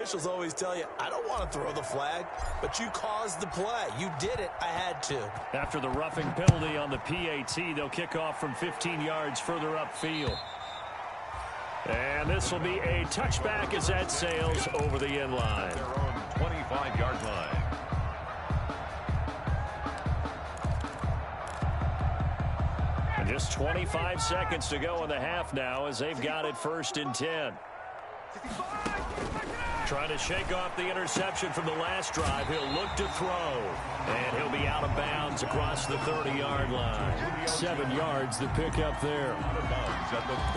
Officials always tell you, I don't want to throw the flag, but you caused the play. You did it. I had to. After the roughing penalty on the PAT, they'll kick off from 15 yards further upfield. And this will be a touchback as that sails over the end line. Their own 25-yard line. And just 25 seconds to go in the half now as they've got it 1st and 10. Trying to shake off the interception from the last drive. He'll look to throw. And he'll be out of bounds across the 30-yard line. 7 yards the pick up there.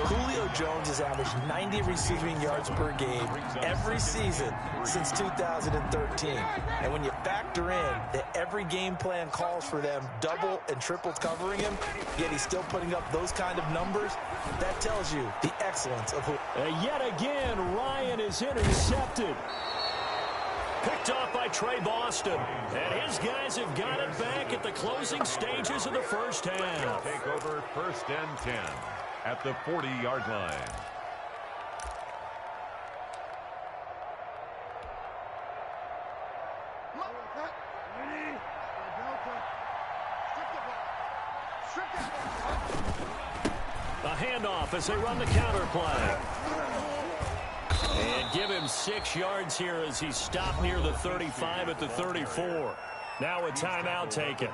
Julio Jones has averaged 90 receiving yards per game every season since 2013. And when you factor in that every game plan calls for them double and triple covering him, yet he's still putting up those kind of numbers, that tells you the excellence of Julio. Yet again, Ryan is intercepted. Picked off by Trey Boston. And his guys have got it back at the closing stages of the first half. Take over 1st and 10 at the 40-yard line. A handoff as they run the counter play. And give him 6 yards here as he stopped near the 35 at the 34. Now a timeout taken.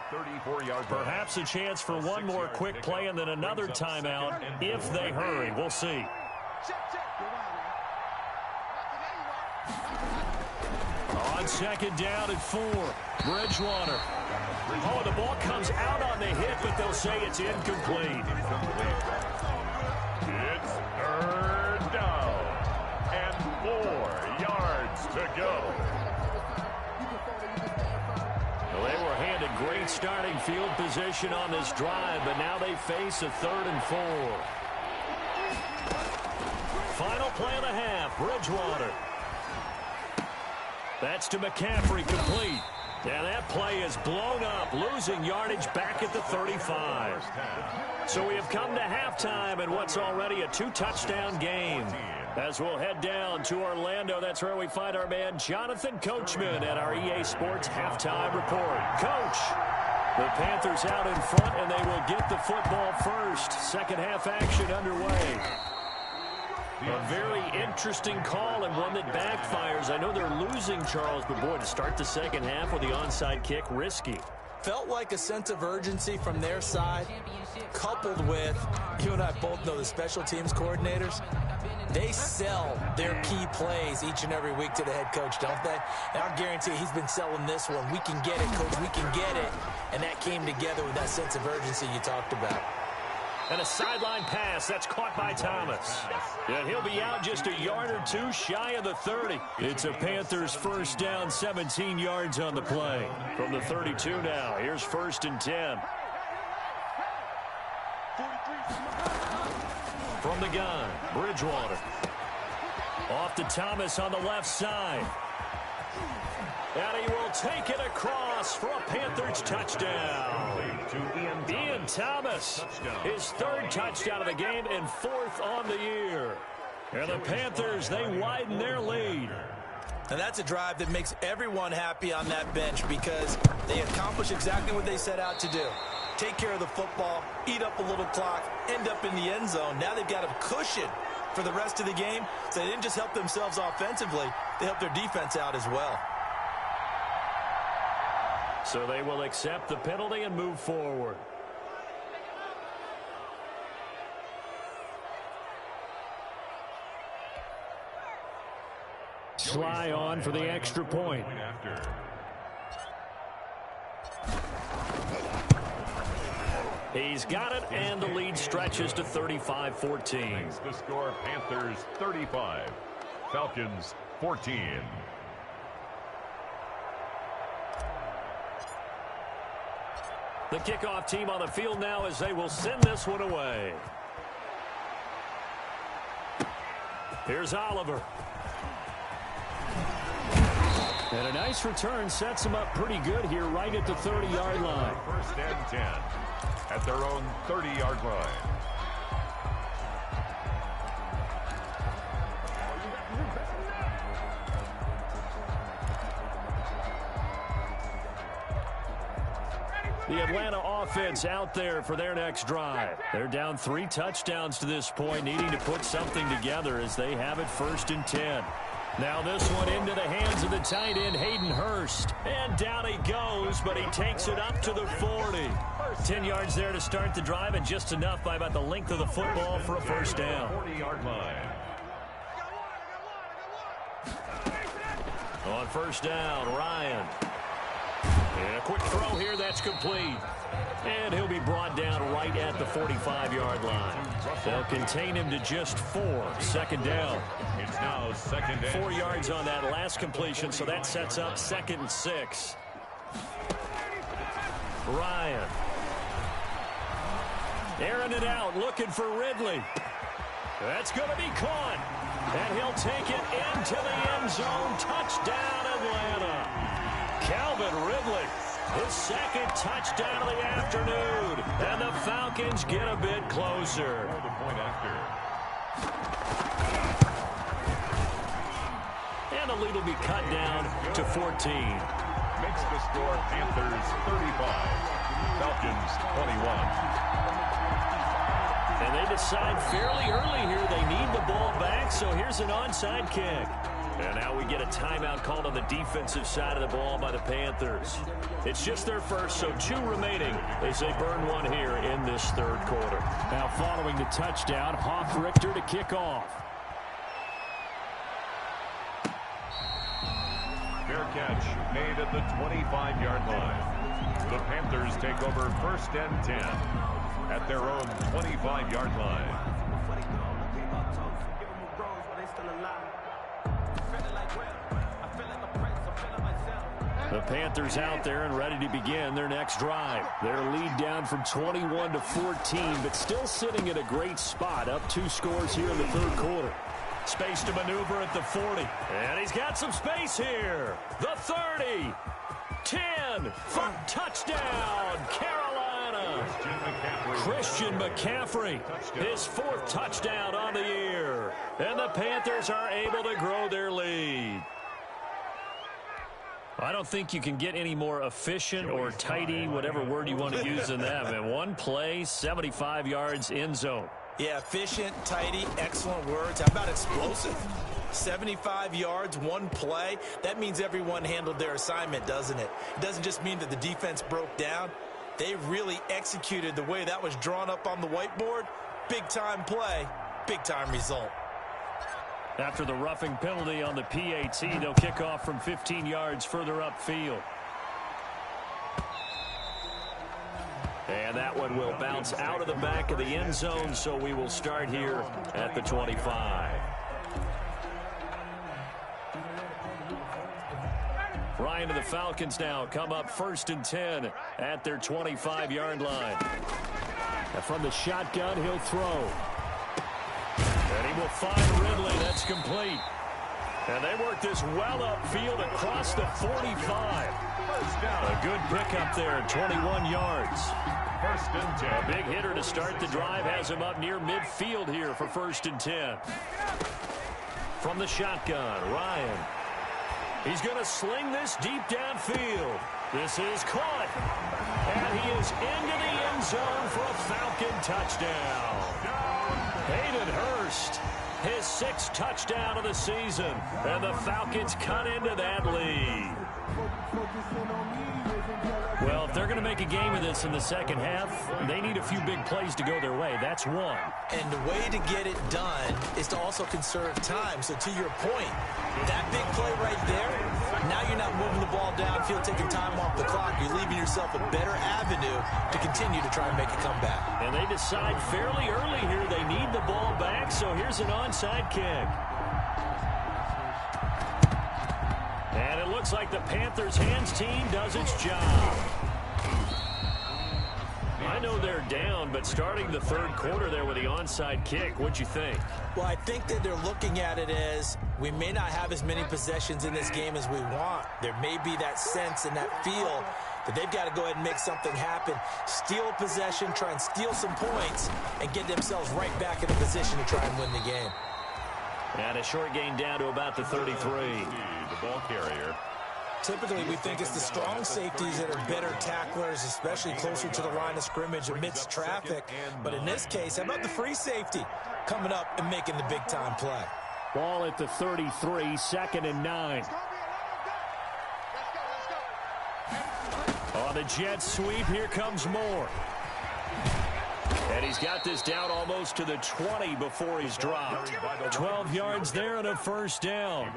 Perhaps a chance for one more quick play and then another timeout if they hurry. We'll see. On 2nd down at 4. Bridgewater. Oh, the ball comes out on the hit, but they'll say it's incomplete. It's 3rd down and 4 yards to go. Well, they were handed great starting field position on this drive, but now they face a 3rd and 4. Final play of the half, Bridgewater. That's to McCaffrey, complete. And that play is blown up, losing yardage back at the 35. So we have come to halftime in what's already a 2-touchdown game. As we'll head down to Orlando, that's where we find our man Jonathan Coachman at our EA Sports Halftime Report. Coach, the Panthers out in front, and they will get the football first. Second half action underway. A very interesting call and one that backfires. I know they're losing, Charles, but boy, to start the second half with the onside kick, risky. Felt like a sense of urgency from their side, coupled with, you and I both know the special teams coordinators, they sell their key plays each and every week to the head coach, don't they? And I'll guarantee he's been selling this one. We can get it, coach, we can get it. And that came together with that sense of urgency you talked about. And a sideline pass. That's caught by Thomas. And he'll be out just a yard or two shy of the 30. It's a Panthers 1st down, 17 yards on the play. From the 32 now, here's 1st and 10. From the gun, Bridgewater. Off to Thomas on the left side. And he will take it across for a Panthers touchdown. Ian Thomas, his 3rd touchdown of the game and 4th on the year. And the Panthers, they widen their lead. And that's a drive that makes everyone happy on that bench because they accomplish exactly what they set out to do. Take care of the football, eat up a little clock, end up in the end zone. Now they've got a cushion for the rest of the game. So they didn't just help themselves offensively, they helped their defense out as well. So they will accept the penalty and move forward. Sly on for the extra point. He's got it, and the lead stretches to 35-14. The score, Panthers 35, Falcons 14. The kickoff team on the field now as they will send this one away. Here's Oliver. And a nice return sets them up pretty good here right at the 30-yard line. 1st and 10 at their own 30-yard line. The Atlanta offense out there for their next drive. They're down 3 touchdowns to this point, needing to put something together as they have it 1st and 10. Now this one into the hands of the tight end, Hayden Hurst. And down he goes, but he takes it up to the 40. 10 yards there to start the drive, and just enough by about the length of the football for a 1st down. 40-yard line. On 1st down, Ryan. And a quick throw here, that's complete. And he'll be brought down right at the 45-yard line. They'll contain him to just 4. 2nd down. It's now 2nd down. 4 yards on that last completion, so that sets up 2nd and 6. Ryan. Airing it out, looking for Ridley. That's going to be caught. And he'll take it into the end zone. Touchdown, Atlanta. Calvin Ridley, his 2nd touchdown of the afternoon. And the Falcons get a bit closer. The point after. And the lead will be cut down to 14. Makes the score Panthers 35, Falcons 21. And they decide fairly early here they need the ball back, so here's an onside kick. And now we get a timeout called on the defensive side of the ball by the Panthers. It's just their first, so 2 remaining as they burn one here in this 3rd quarter. Now following the touchdown, Richter to kick off. Fair catch made at the 25-yard line. The Panthers take over 1st and 10 at their own 25-yard line. The Panthers out there and ready to begin their next drive. Their lead down from 21 to 14, but still sitting at a great spot, up 2 scores here in the 3rd quarter. Space to maneuver at the 40. And he's got some space here. The 30. 10. For touchdown, Carolina. Christian McCaffrey, his 4th touchdown on the year. And the Panthers are able to grow their lead. I don't think you can get any more efficient or tidy, whatever word you want to use in that. And 1 play, 75 yards, end zone. Yeah, efficient, tidy, excellent words. How about explosive? 75 yards, 1 play. That means everyone handled their assignment, doesn't it? It doesn't just mean that the defense broke down. They really executed the way that was drawn up on the whiteboard. Big-time play, big-time result. After the roughing penalty on the PAT, they'll kick off from 15 yards further upfield. And that one will bounce out of the back of the end zone, so we will start here at the 25. Ryan and the Falcons now come up 1st and 10 at their 25-yard line. And from the shotgun, he'll throw. And he will find Ridley. That's complete. And they work this well upfield across the 45. A good pickup there, 21 yards. 1st and 10. A big hitter to start the drive has him up near midfield here for 1st and 10. From the shotgun, Ryan. He's going to sling this deep downfield. This is caught. And he is into the end zone for a Falcon touchdown. Hayden Hurst, his 6th touchdown of the season. And the Falcons cut into that lead. Well, if they're going to make a game of this in the 2nd half, they need a few big plays to go their way. That's one. And the way to get it done is to also conserve time. So to your point, that big play right there, now you're not moving the ball downfield, taking time off the clock. You're leaving yourself a better avenue to continue to try and make a comeback. And they decide fairly early here they need the ball back, so here's an onside kick. And it looks like the Panthers' hands team does its job. I know they're down, but starting the 3rd quarter there with the onside kick, what'd you think? Well, I think that they're looking at it as we may not have as many possessions in this game as we want. There may be that sense and that feel that they've got to go ahead and make something happen, steal a possession, try and steal some points, and get themselves right back in a position to try and win the game. And a short gain down to about the 33. The ball carrier. Typically, we think it's the strong safeties that are better tacklers, especially closer to the line of scrimmage amidst traffic. But in this case, how about the free safety coming up and making the big-time play? Ball at the 33, 2nd and 9. On the jet sweep, here comes Moore. And he's got this down almost to the 20 before he's dropped. 12 yards there and a first down.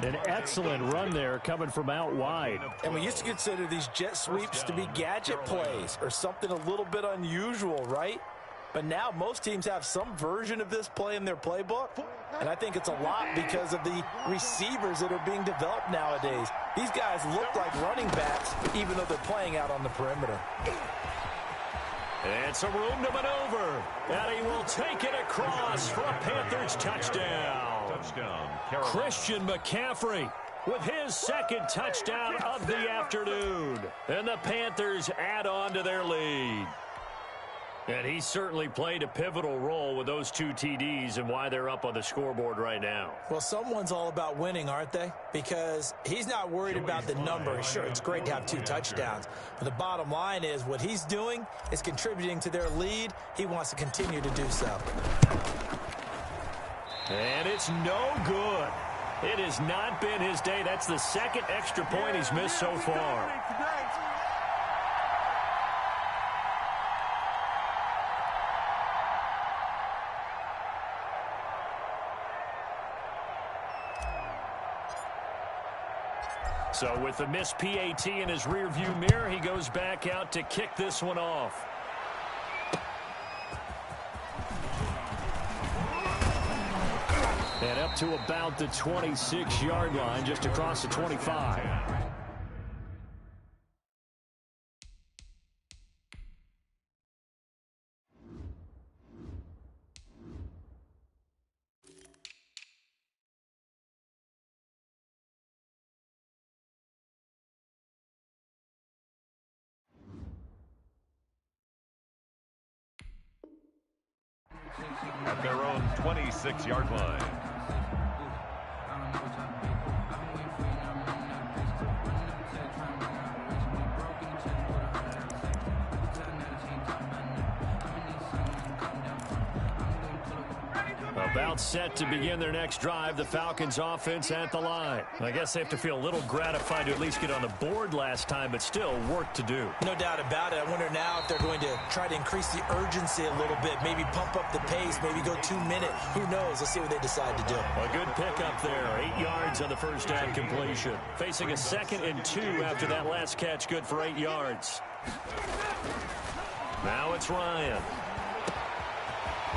An excellent run there coming from out wide. And we used to consider these jet sweeps to be gadget plays or something a little bit unusual, right? But now most teams have some version of this play in their playbook. And I think it's a lot because of the receivers that are being developed nowadays. These guys look like running backs even though they're playing out on the perimeter. And some room to maneuver. And he will take it across for a Panthers touchdown. Christian McCaffrey with his 2nd touchdown of the afternoon. And the Panthers add on to their lead. And he certainly played a pivotal role with those 2 TDs and why they're up on the scoreboard right now. Well, someone's all about winning, aren't they? Because he's not worried about the number. Sure, it's great to have 2 touchdowns. But the bottom line is what he's doing is contributing to their lead. He wants to continue to do so. And it's no good. It has not been his day. That's the 2nd extra point he's missed so far. So with the missed PAT in his rearview mirror, he goes back out to kick this one off. And up to about the 26-yard line, just across the 25. At their own 26-yard line. About set to begin their next drive, the Falcons offense at the line. I guess they have to feel a little gratified to at least get on the board last time, but still work to do. No doubt about it. I wonder now if they're going to try to increase the urgency a little bit, maybe pump up the pace, maybe go 2-minute. Who knows? Let's see what they decide to do. A good pickup there. 8 yards on the first down completion. Facing a 2nd and 2 after that last catch, good for 8 yards. Now it's Ryan.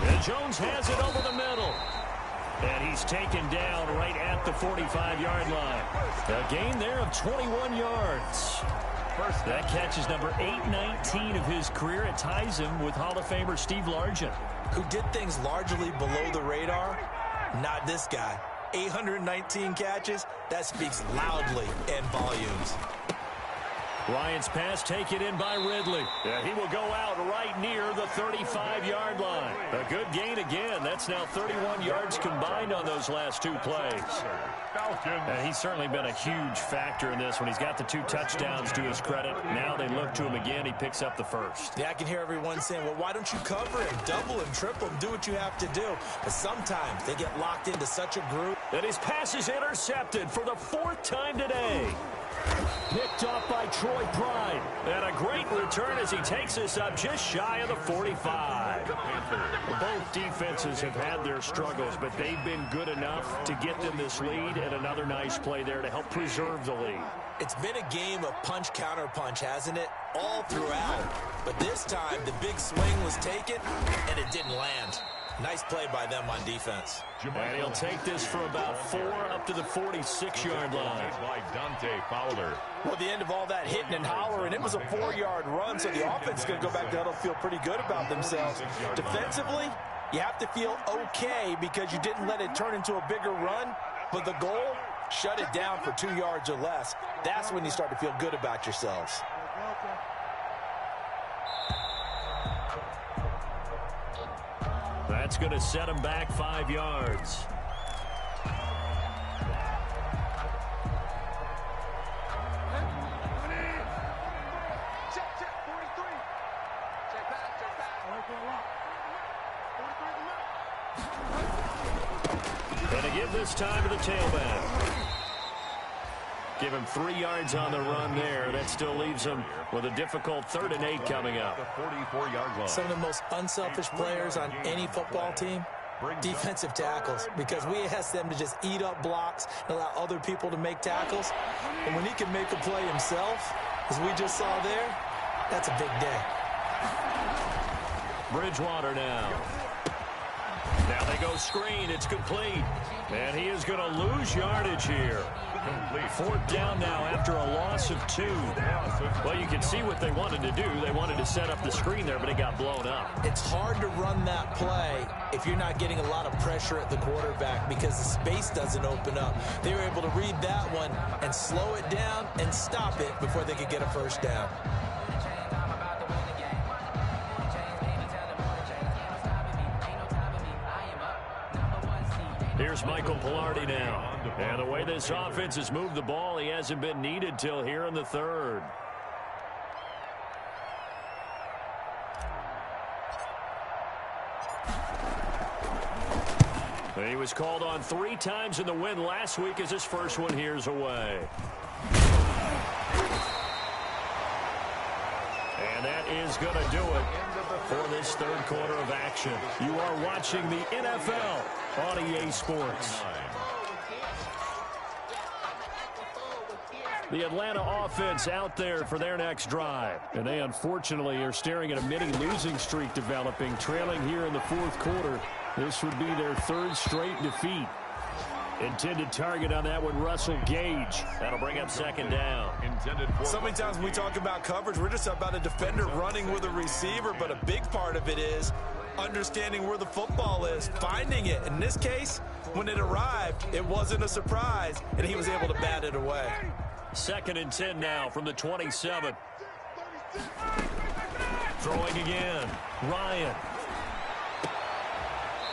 And Jones has it over the middle. And he's taken down right at the 45-yard line. A gain there of 21 yards. That catch is number 819 of his career. It ties him with Hall of Famer Steve Largent. Who did things largely below the radar? Not this guy. 819 catches, that speaks loudly in volumes. Ryan's pass taken in by Ridley. Yeah, he will go out right near the 35-yard line. A good gain again. That's now 31 yards combined on those last 2 plays. And he's certainly been a huge factor in this when he's got the 2 touchdowns to his credit. Now they look to him again. He picks up the first. Yeah, I can hear everyone saying, well, why don't you cover him, double him, triple him, do what you have to do. But sometimes they get locked into such a group. And his pass is intercepted for the 4th time today. Picked off by Troy Pride. And a great return as he takes us up just shy of the 45. Both defenses have had their struggles, but they've been good enough to get them this lead, and another nice play there to help preserve the lead. It's been a game of punch-counter-punch, hasn't it? All throughout. But this time, the big swing was taken, and it didn't land. Nice play by them on defense. And he'll take this for about 4 up to the 46-yard line. Well, the end of all that hitting and hollering, it was a 4-yard run, so the offense is going to go back to huddle, feel pretty good about themselves. Defensively, you have to feel okay because you didn't let it turn into a bigger run, but the goal, shut it down for 2 yards or less. That's when you start to feel good about yourselves. That's going to set him back 5 yards. give this time to the tailback. Give him 3 yards on the run there. That still leaves him with a difficult 3rd and 8 coming up. Some of the most unselfish players on any football team, defensive tackles, because we ask them to just eat up blocks and allow other people to make tackles. And when he can make a play himself, as we just saw there, that's a big day. Bridgewater now. Now they go screen. It's complete. And he is going to lose yardage here. 4th down now after a loss of 2. Well, you can see what they wanted to do. They wanted to set up the screen there, but it got blown up. It's hard to run that play if you're not getting a lot of pressure at the quarterback because the space doesn't open up. They were able to read that one and slow it down and stop it before they could get a 1st down. Here's Michael Pilardi now. And the way this offense has moved the ball, he hasn't been needed till here in the 3rd. He was called on 3 times in the win last week as his first one here's away. And that is going to do it for this 3rd quarter of action. You are watching the NFL on EA Sports. The Atlanta offense out there for their next drive. And they unfortunately are staring at a mini losing streak developing, trailing here in the 4th quarter. This would be their 3rd straight defeat. Intended target on that one, Russell Gage. That'll bring up 2nd down. So many times when we talk about coverage, we're just about a defender running with a receiver, but a big part of it is understanding where the football is, finding it. In this case, when it arrived, it wasn't a surprise, and he was able to bat it away. 2nd and 10 now from the 27. Throwing again, Ryan.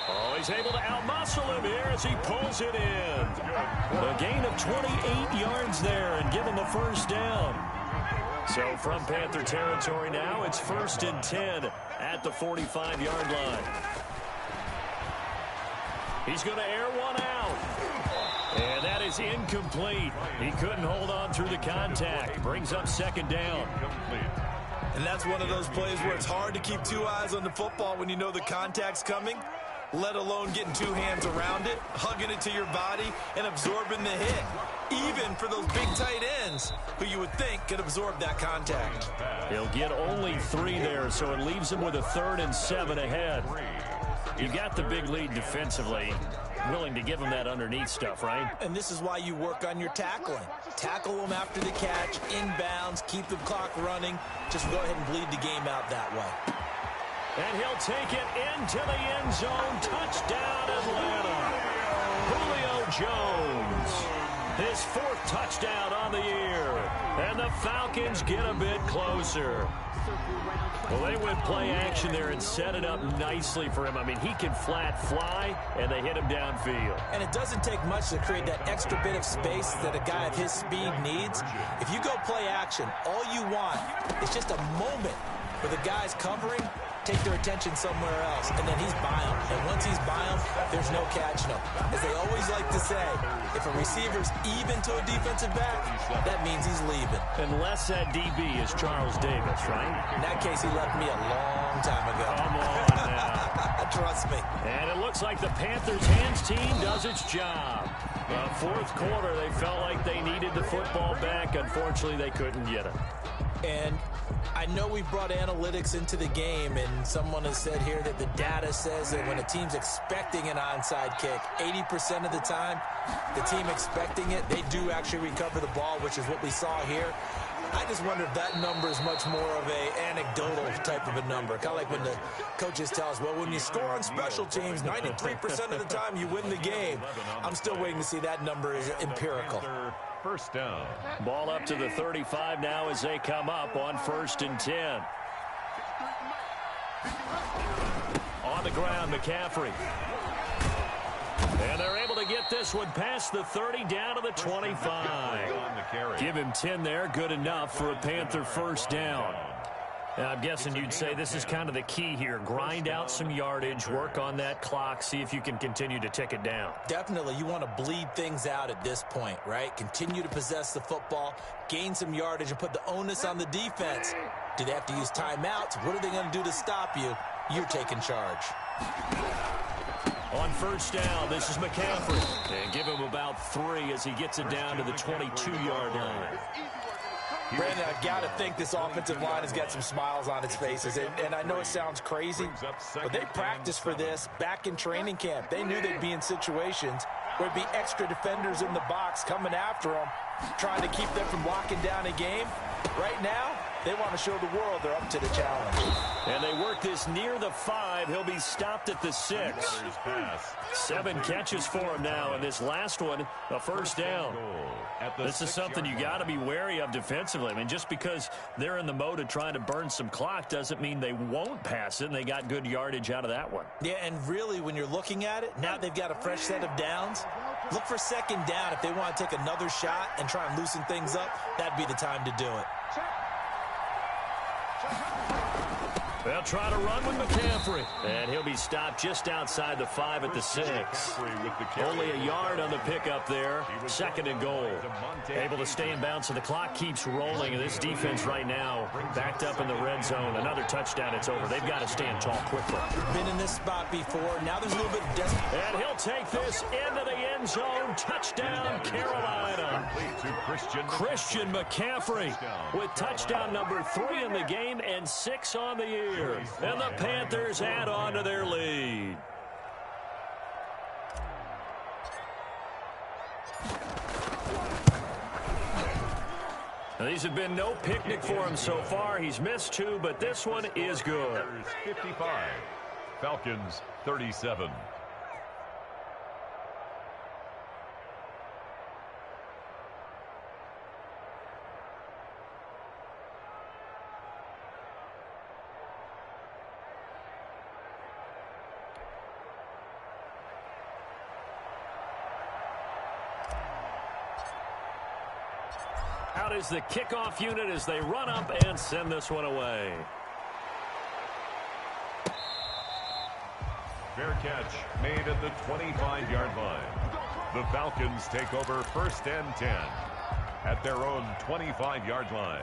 Oh, he's able to outmuscle him here as he pulls it in. A gain of 28 yards there and give him a 1st down. So from Panther territory now, it's 1st and 10 at the 45-yard line. He's going to air one out. And that is incomplete. He couldn't hold on through the contact. Brings up 2nd down. And that's one of those plays where it's hard to keep 2 eyes on the football when you know the contact's coming, let alone getting 2 hands around it, hugging it to your body, and absorbing the hit. Even for those big tight ends who you would think could absorb that contact. He'll get only 3 there, so it leaves him with a 3rd and 7 ahead. You got the big lead defensively. Willing to give him that underneath stuff, right? And this is why you work on your tackling. Tackle them after the catch, inbounds, keep the clock running. Just go ahead and bleed the game out that way. And he'll take it into the end zone. Touchdown, Atlanta. Julio Jones. His 4th touchdown on the year. And the Falcons get a bit closer. Well, they went play action there and set it up nicely for him. I mean, he can flat fly, and they hit him downfield. And it doesn't take much to create that extra bit of space that a guy of his speed needs. If you go play action, all you want is just a moment where the guy's covering, take their attention somewhere else, and then he's by him. And once he's by him, there's no catching him. As they always like to say, if a receiver's even to a defensive back, that means he's leaving. Unless that DB is Charles Davis, right? In that case, he left me a long time ago. Come on now. Trust me. And it looks like the Panthers' hands team does its job. 4th quarter, they felt like they needed the football back. Unfortunately, they couldn't get it. And I know we've brought analytics into the game, and someone has said here that the data says that when a team's expecting an onside kick, 80% of the time, the team expecting it, they do actually recover the ball, which is what we saw here. I just wonder if that number is much more of a anecdotal type of a number. Kind of like when the coaches tell us, well, when you score on special teams, 93% of the time you win the game. I'm still waiting to see that number is empirical. 1st down. Ball up to the 35 now as they come up on 1st and 10. On the ground, McCaffrey. And they're able to get this one past the 30 down to the 25. Give him 10 there. Good enough for a Panther 1st down. I'm guessing you'd say this is kind of the key here. Grind out some yardage, work on that clock, see if you can continue to tick it down. Definitely, you want to bleed things out at this point, right? Continue to possess the football, gain some yardage, and put the onus on the defense. Do they have to use timeouts? What are they going to do to stop you? You're taking charge. On first down, this is McCaffrey. And give him about 3 as he gets it down to the 22-yard line. Brandon, I've got to think this offensive line has got some smiles on its faces. And I know it sounds crazy, but they practiced for this back in training camp. They knew they'd be in situations where there'd be extra defenders in the box coming after them, trying to keep them from locking down a game. Right now, they want to show the world they're up to the challenge. And they work this near the 5. He'll be stopped at the 6. 7 catches for him now, and this last one, a first down. This is something you got to be wary of defensively. I mean, just because they're in the mode of trying to burn some clock doesn't mean they won't pass it, and they got good yardage out of that one. Yeah, and really, when you're looking at it, now they've got a fresh set of downs. Look for second down. If they want to take another shot and try and loosen things up, that'd be the time to do it. They'll try to run with McCaffrey. And he'll be stopped just outside the 5 at the 6. Only a yard on the pickup there. 2nd and goal. Able to stay in bounds, so the clock keeps rolling. And this defense right now backed up in the red zone. Another touchdown, it's over. They've got to stand tall quickly. Been in this spot before. Now there's a little bit of desperation. And he'll take this into the end zone. Touchdown, Carolina. Christian McCaffrey with touchdown number 3 in the game and 6 on the year. And the Panthers add on to their lead. Now, these have been no picnic for him so far. He's missed 2, but this one is good. 55, Falcons 37. Out is the kickoff unit as they run up and send this one away. Fair catch made at the 25-yard line. The Falcons take over 1st and 10 at their own 25-yard line.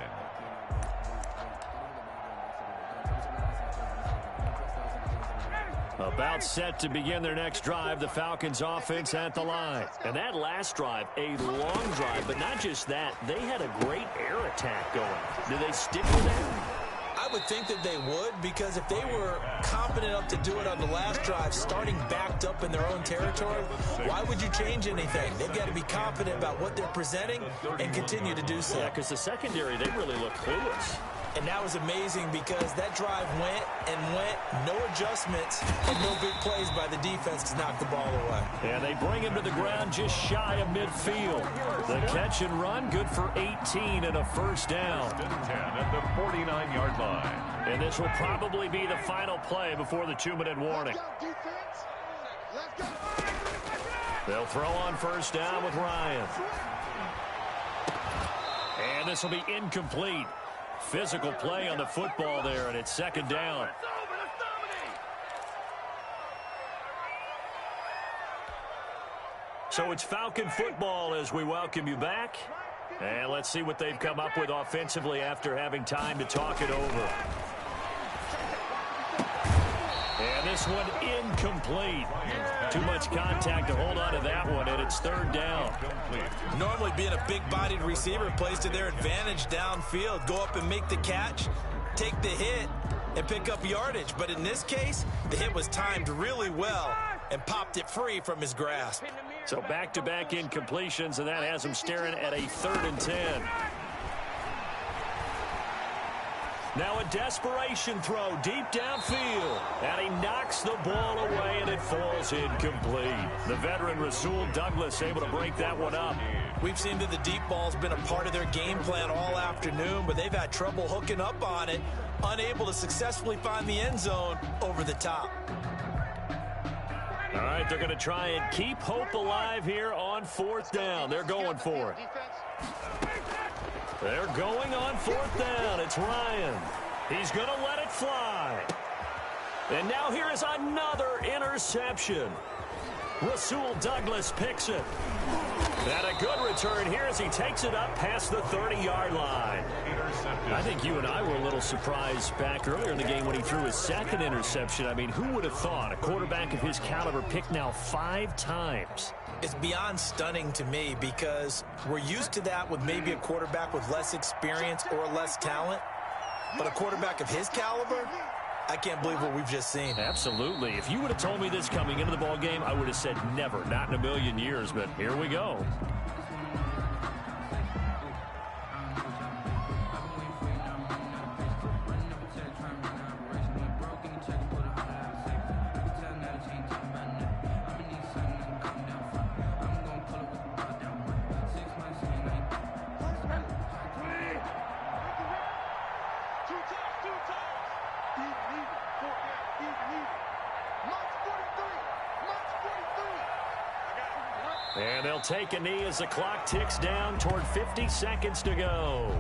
About set to begin their next drive, the Falcons offense at the line. And that last drive, a long drive, but not just that. They had a great air attack going. Do they stick with that? I would think that they would, because if they were confident enough to do it on the last drive, starting backed up in their own territory, why would you change anything? They've got to be confident about what they're presenting and continue to do so. Yeah, because the secondary, they really look clueless. And that was amazing because that drive went and went, no adjustments, and no big plays by the defense to knock the ball away. And they bring him to the ground just shy of midfield. The catch and run, good for 18 and a first down. 10 at the 49-yard line. And this will probably be the final play before the 2-minute warning. They'll throw on first down with Ryan. And this will be incomplete. Physical play on the football there, and it's 2nd down. So it's Falcon football as we welcome you back. And let's see what they've come up with offensively after having time to talk it over. And this one incomplete. Too much contact to hold on to that one, and it's 3rd down. Normally being a big-bodied receiver plays to their advantage downfield. Go up and make the catch, take the hit, and pick up yardage. But in this case, the hit was timed really well and popped it free from his grasp. So back-to-back incompletions, and that has him staring at a 3rd and 10. Now a desperation throw deep downfield. And he knocks the ball away, and it falls incomplete. The veteran Rasul Douglas able to break that one up. We've seen that the deep ball's been a part of their game plan all afternoon, but they've had trouble hooking up on it, unable to successfully find the end zone over the top. All right, they're going to try and keep hope alive here on 4th down. They're going for it. They're going on 4th down. It's Ryan. He's going to let it fly. And now here is another interception. Rasul Douglas picks it. And a good return here as he takes it up past the 30-yard line. I think you and I were a little surprised back earlier in the game when he threw his second interception. I mean, who would have thought a quarterback of his caliber picked now 5 times? It's beyond stunning to me because we're used to that with maybe a quarterback with less experience or less talent. But a quarterback of his caliber, I can't believe what we've just seen. Absolutely. If you would have told me this coming into the ball game, I would have said never, not in a million years, but here we go. And they'll take a knee as the clock ticks down toward 50 seconds to go.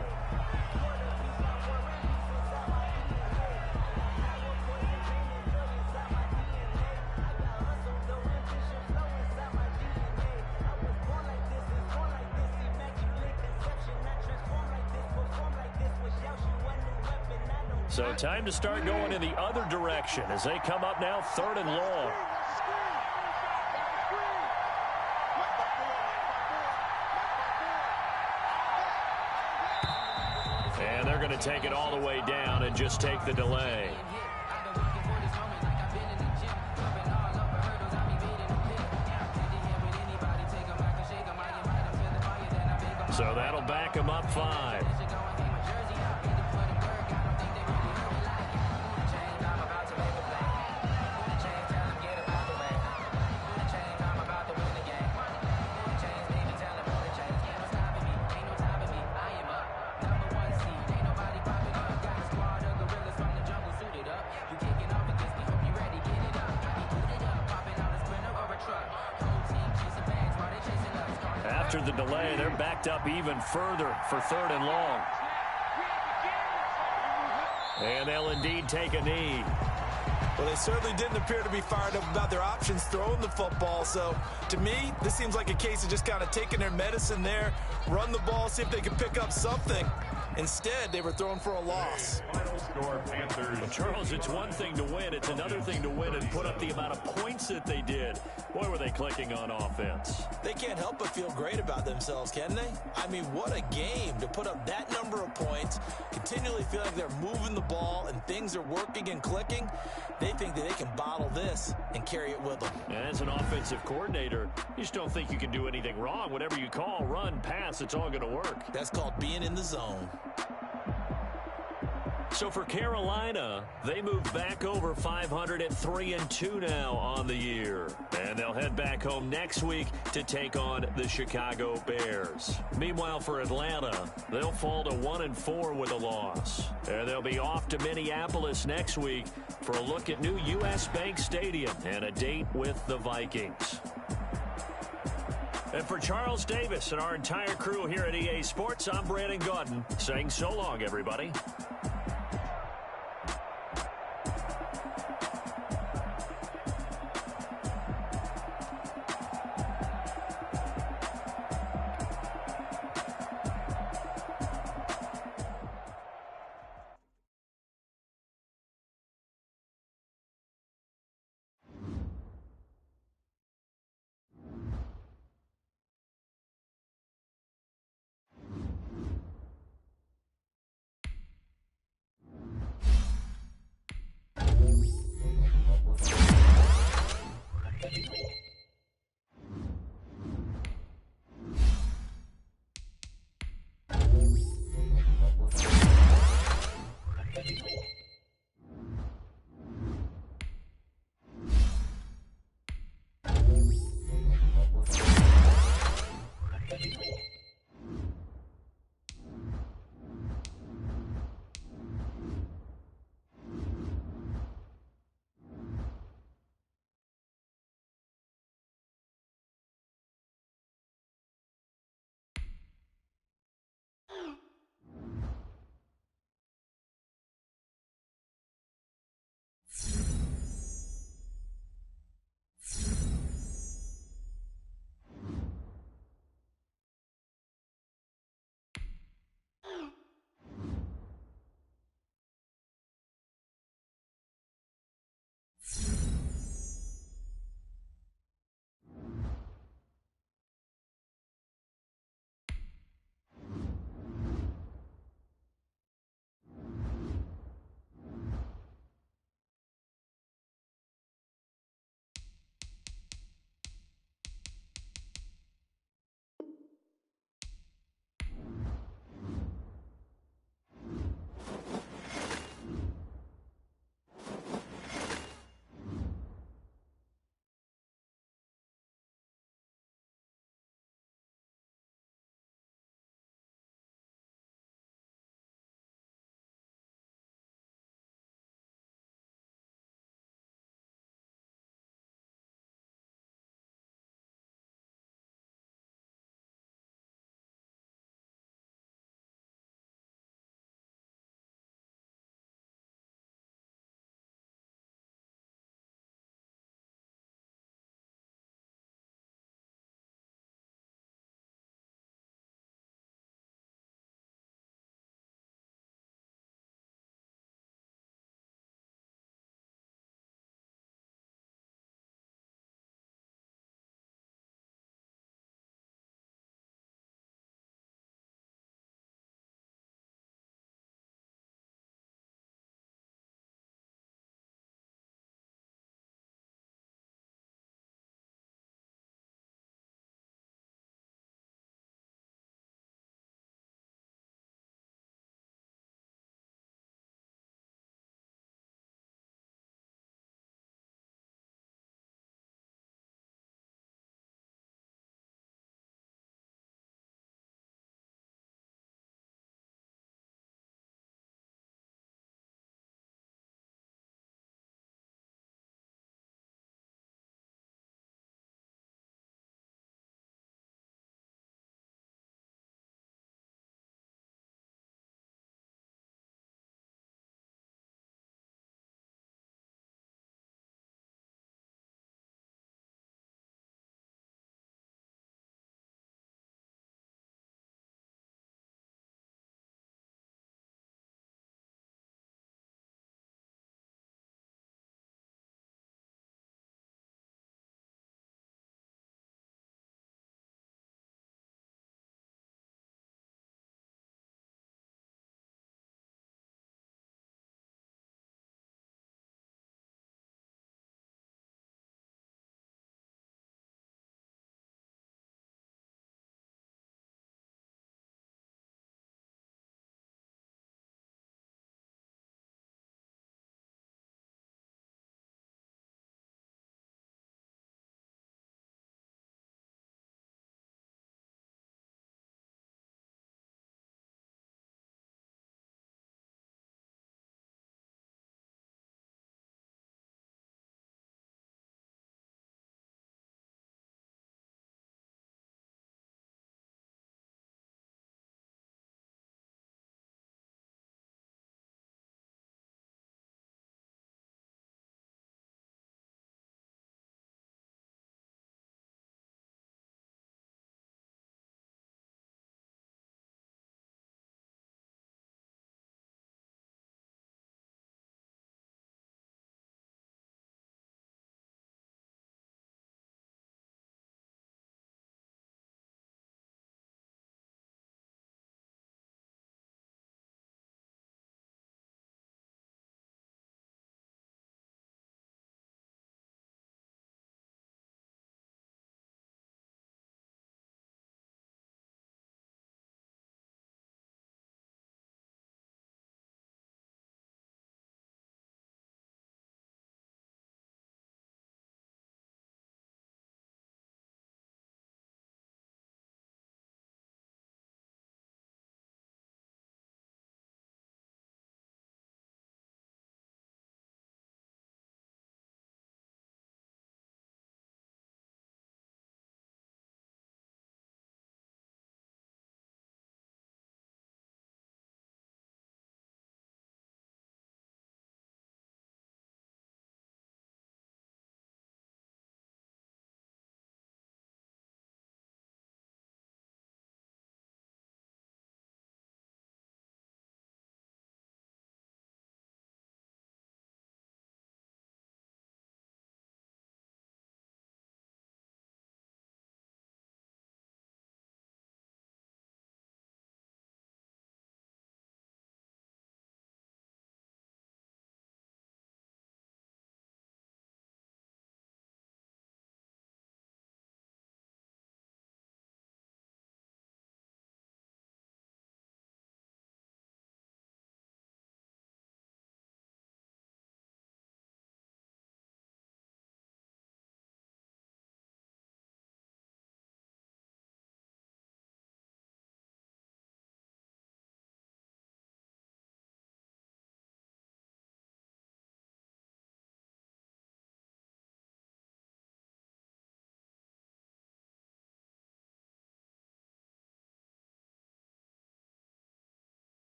So time to start going in the other direction as they come up now 3rd and long. And they're going to take it all the way down and just take the delay. So that'll back them up 5. After the delay, they're backed up even further for 3rd and long. And they'll indeed take a knee. Well, they certainly didn't appear to be fired up about their options throwing the football. So, to me, this seems like a case of just kind of taking their medicine there, run the ball, see if they can pick up something. Instead, they were throwing for a loss. Final score, Panthers. Well, Charles, it's one thing to win. It's another thing to win and put up the amount of points that they did. Boy, were they clicking on offense. They can't help but feel great about themselves, can they? I mean, what a game to put up that number of points, continually feel like they're moving the ball and things are working and clicking. They think that they can bottle this and carry it with them. And as an offensive coordinator, you just don't think you can do anything wrong. Whatever you call, run, pass, it's all going to work. That's called being in the zone. So for Carolina, they move back over 500 at 3-2 now on the year. And they'll head back home next week to take on the Chicago Bears. Meanwhile, for Atlanta, they'll fall to 1-4 with a loss. And they'll be off to Minneapolis next week for a look at new U.S. Bank Stadium and a date with the Vikings. And for Charles Davis and our entire crew here at EA Sports, I'm Brandon Gaudin saying so long, everybody.